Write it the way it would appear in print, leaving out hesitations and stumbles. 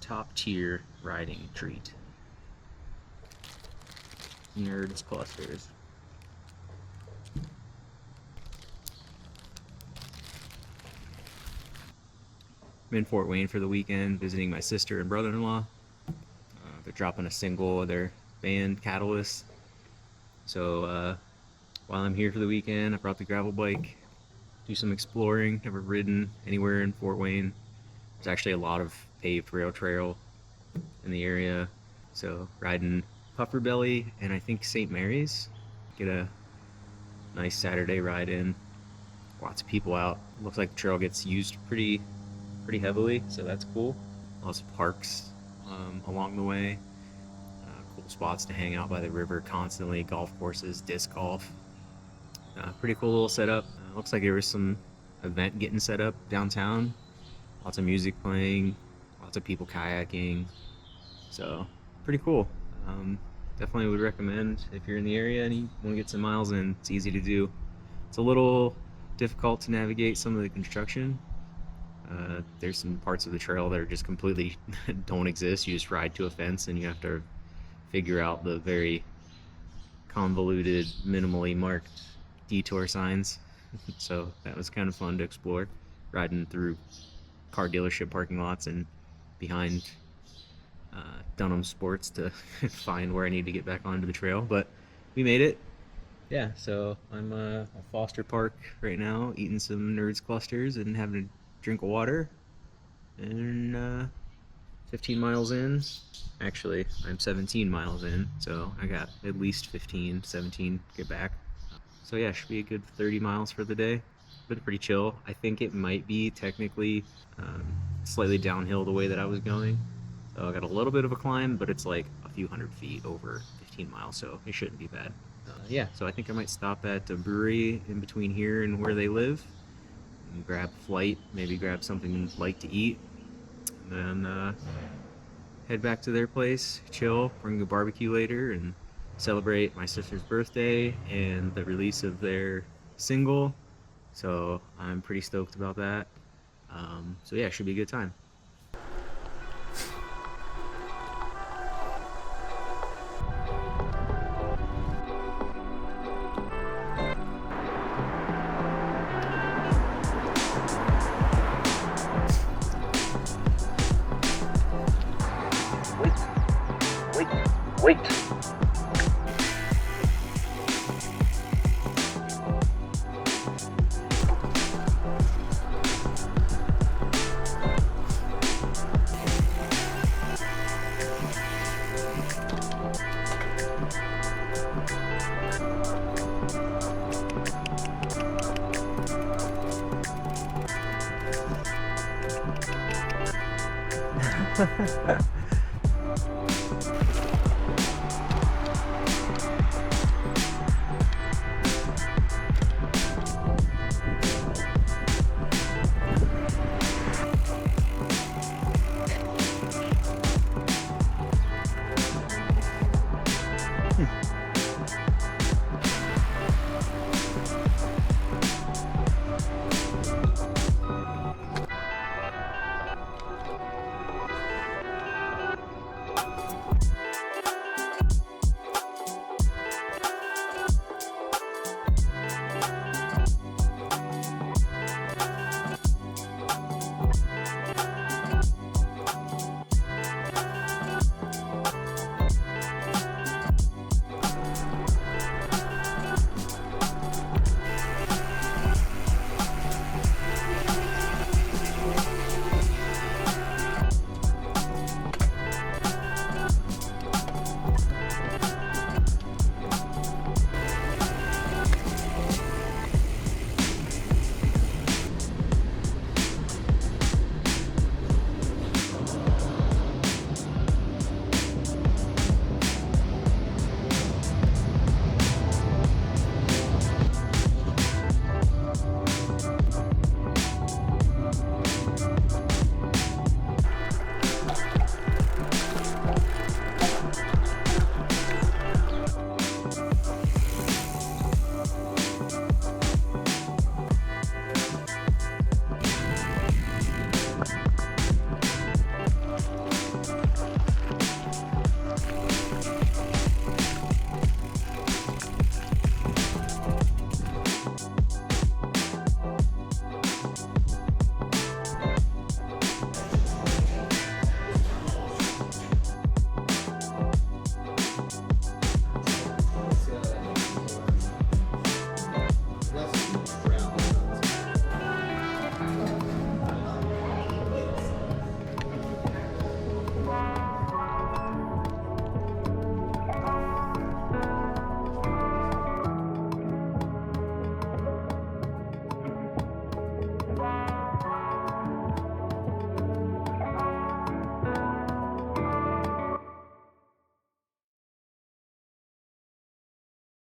top tier riding treat. Nerds clusters. I'm in Fort Wayne for the weekend visiting my sister and brother-in-law. They're dropping a single of their band CATALVST. So while I'm here for the weekend, I brought the gravel bike, do some exploring. Never ridden anywhere in Fort Wayne. There's actually a lot of paved rail trail in the area. So riding Puffer Belly and I think St. Mary's. Get a nice Saturday ride in. Lots of people out. Looks like the trail gets used pretty heavily, so that's cool. Lots of parks along the way. Cool spots to hang out by the river constantly. Golf courses, disc golf. Pretty cool little setup. Looks like there was some event getting set up downtown. Lots of music playing, lots of people kayaking. So pretty cool. Definitely would recommend if you're in the area and you want to get some miles in. It's easy to do. It's a little difficult to navigate some of the construction. There's some parts of the trail that are just completely don't exist. You just ride to a fence and you have to figure out the very convoluted, minimally marked detour signs. So that was kind of fun to explore, riding through car dealership parking lots and behind Dunham Sports to find where I need to get back onto the trail, but we made it. Yeah, so I'm at Foster Park right now, eating some Nerds clusters and having a drink of water. And 15 miles in. Actually, I'm 17 miles in, so I got at least 15, 17 to get back. So yeah, should be a good 30 miles for the day. Been pretty chill. I think it might be technically slightly downhill the way that I was going. So I got a little bit of a climb, but it's like a few hundred feet over 15 miles, so it shouldn't be bad. Yeah, so I think I might stop at a brewery in between here and where they live and grab a flight, maybe grab something light to eat, and then head back to their place, chill, bring a barbecue later, and celebrate my sister's birthday and the release of their single. So I'm pretty stoked about that. So yeah, it should be a good time. Wait.